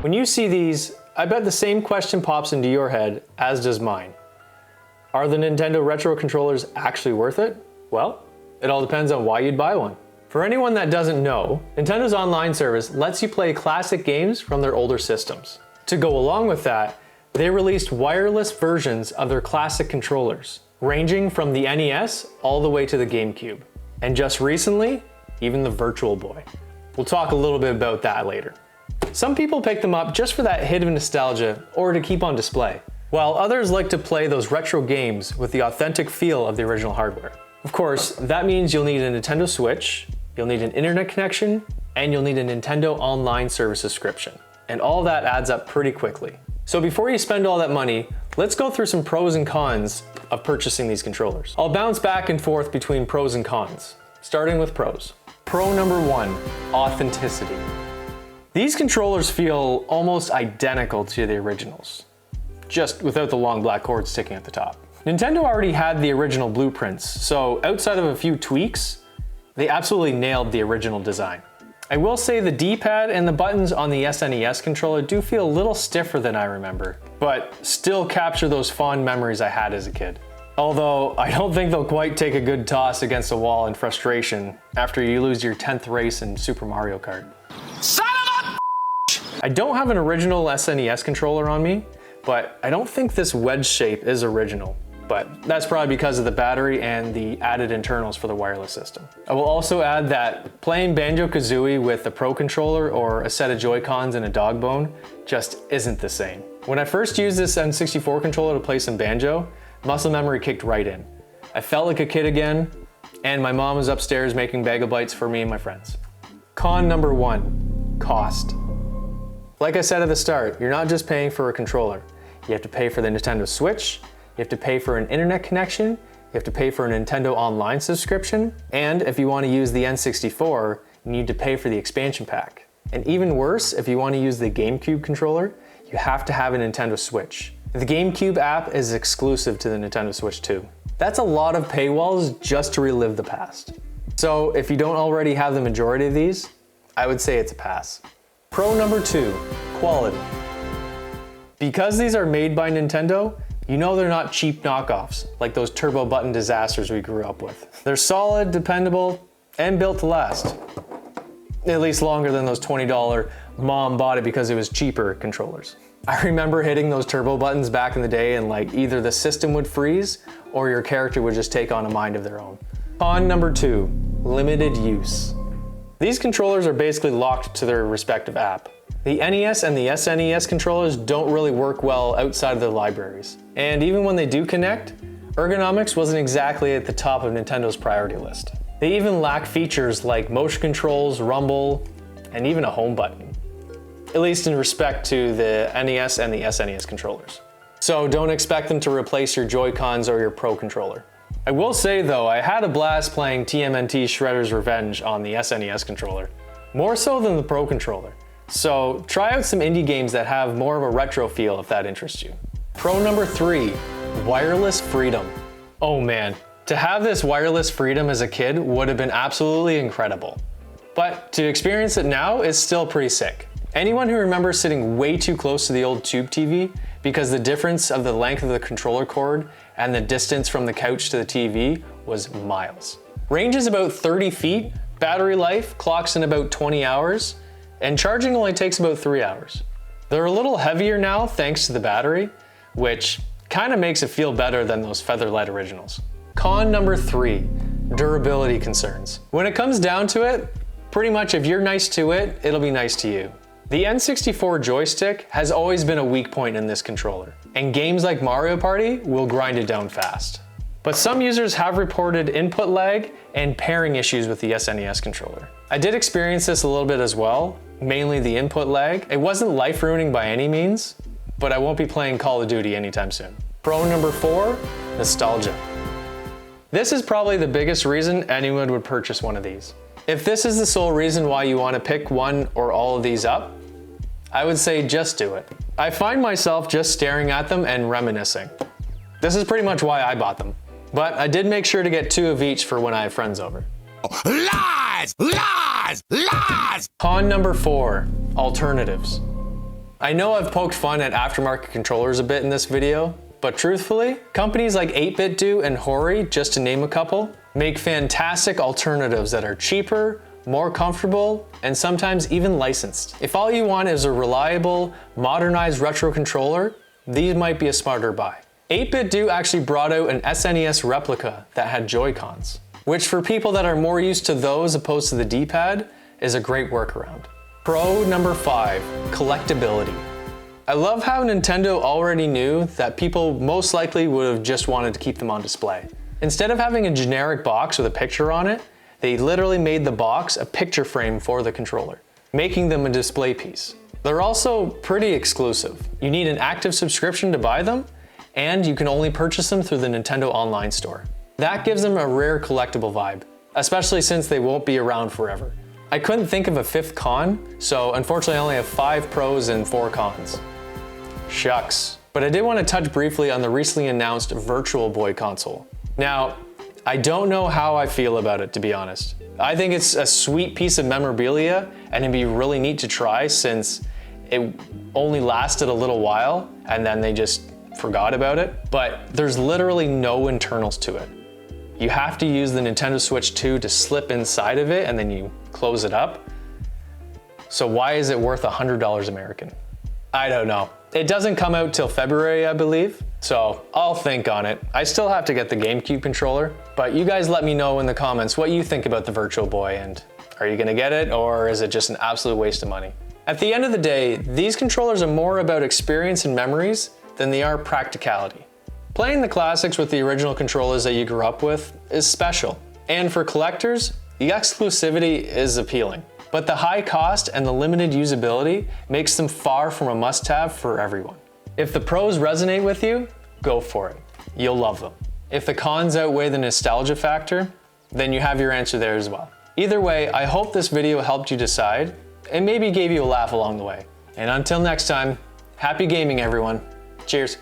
When you see these, I bet the same question pops into your head, as does mine. Are the Nintendo Retro controllers actually worth it? Well, it all depends on why you'd buy one. For anyone that doesn't know, Nintendo's online service lets you play classic games from their older systems. To go along with that, they released wireless versions of their classic controllers, ranging from the NES all the way to the GameCube. And just recently, even the Virtual Boy. We'll talk a little bit about that later. Some people pick them up just for that hit of nostalgia or to keep on display, while others like to play those retro games with the authentic feel of the original hardware. Of course, that means you'll need a Nintendo Switch, you'll need an internet connection, and you'll need a Nintendo Online Service subscription. And all that adds up pretty quickly. So before you spend all that money, let's go through some pros and cons of purchasing these controllers. I'll bounce back and forth between pros and cons, starting with pros. Pro number 1, authenticity. These controllers feel almost identical to the originals, just without the long black cord sticking at the top. Nintendo already had the original blueprints, so outside of a few tweaks, they absolutely nailed the original design. I will say the D-pad and the buttons on the SNES controller do feel a little stiffer than I remember, but still capture those fond memories I had as a kid. Although, I don't think they'll quite take a good toss against a wall in frustration after you lose your 10th race in Super Mario Kart. Son of a I don't have an original SNES controller on me, but I don't think this wedge shape is original. But that's probably because of the battery and the added internals for the wireless system. I will also add that playing Banjo-Kazooie with a Pro controller or a set of Joy-Cons and a dog bone just isn't the same. When I first used this N64 controller to play some Banjo, muscle memory kicked right in. I felt like a kid again, and my mom was upstairs making bagel bites for me and my friends. Con number 1, cost. Like I said at the start, you're not just paying for a controller. You have to pay for the Nintendo Switch, you have to pay for an internet connection, you have to pay for a Nintendo Online subscription, and if you want to use the N64, you need to pay for the expansion pack. And even worse, if you want to use the GameCube controller, you have to have a Nintendo Switch. The GameCube app is exclusive to the Nintendo Switch too. That's a lot of paywalls just to relive the past. So if you don't already have the majority of these, I would say it's a pass. Pro number 2, quality. Because these are made by Nintendo, you know they're not cheap knockoffs, like those turbo button disasters we grew up with. They're solid, dependable, and built to last. At least longer than those $20 mom bought it because it was cheaper controllers. I remember hitting those turbo buttons back in the day and like either the system would freeze or your character would just take on a mind of their own. Con number 2, limited use. These controllers are basically locked to their respective app. The NES and the SNES controllers don't really work well outside of their libraries. And even when they do connect, ergonomics wasn't exactly at the top of Nintendo's priority list. They even lack features like motion controls, rumble, and even a home button. At least in respect to the NES and the SNES controllers. So don't expect them to replace your Joy-Cons or your Pro controller. I will say though, I had a blast playing TMNT Shredder's Revenge on the SNES controller. More so than the Pro controller. So try out some indie games that have more of a retro feel if that interests you. Pro number 3, wireless freedom. Oh man, to have this wireless freedom as a kid would have been absolutely incredible. But to experience it now is still pretty sick. Anyone who remembers sitting way too close to the old tube TV because the difference of the length of the controller cord and the distance from the couch to the TV was miles. Range is about 30 feet, battery life clocks in about 20 hours, and charging only takes about 3 hours. They're a little heavier now thanks to the battery, which kind of makes it feel better than those feather-light originals. Con number 3, durability concerns. When it comes down to it, pretty much if you're nice to it, it'll be nice to you. The N64 joystick has always been a weak point in this controller, and games like Mario Party will grind it down fast. But some users have reported input lag and pairing issues with the SNES controller. I did experience this a little bit as well, mainly the input lag. It wasn't life-ruining by any means, but I won't be playing Call of Duty anytime soon. Pro number 4, nostalgia. This is probably the biggest reason anyone would purchase one of these. If this is the sole reason why you want to pick one or all of these up, I would say just do it. I find myself just staring at them and reminiscing. This is pretty much why I bought them. But I did make sure to get 2 of each for when I have friends over. Lies! Lies! Lies! Con number 4, alternatives. I know I've poked fun at aftermarket controllers a bit in this video, but truthfully, companies like 8BitDo and Hori, just to name a couple, make fantastic alternatives that are cheaper, more comfortable, and sometimes even licensed. If all you want is a reliable, modernized retro controller, these might be a smarter buy. 8BitDo actually brought out an SNES replica that had Joy-Cons, which for people that are more used to those opposed to the D-pad is a great workaround. Pro number 5, collectability. I love how Nintendo already knew that people most likely would have just wanted to keep them on display. Instead of having a generic box with a picture on it, they literally made the box a picture frame for the controller, making them a display piece. They're also pretty exclusive. You need an active subscription to buy them, and you can only purchase them through the Nintendo Online Store. That gives them a rare collectible vibe, especially since they won't be around forever. I couldn't think of a 5th con, so unfortunately I only have 5 pros and 4 cons. Shucks. But I did want to touch briefly on the recently announced Virtual Boy console. Now, I don't know how I feel about it, to be honest. I think it's a sweet piece of memorabilia and it'd be really neat to try since it only lasted a little while and then they just forgot about it. But there's literally no internals to it. You have to use the Nintendo Switch 2 to slip inside of it and then you close it up. So why is it worth $100 American? I don't know. It doesn't come out till February, I believe, so I'll think on it. I still have to get the GameCube controller, but you guys let me know in the comments what you think about the Virtual Boy, and are you gonna get it, or is it just an absolute waste of money? At the end of the day, these controllers are more about experience and memories than they are practicality. Playing the classics with the original controllers that you grew up with is special, and for collectors, the exclusivity is appealing. But the high cost and the limited usability makes them far from a must-have for everyone. If the pros resonate with you, go for it. You'll love them. If the cons outweigh the nostalgia factor, then you have your answer there as well. Either way, I hope this video helped you decide and maybe gave you a laugh along the way. And until next time, happy gaming everyone. Cheers.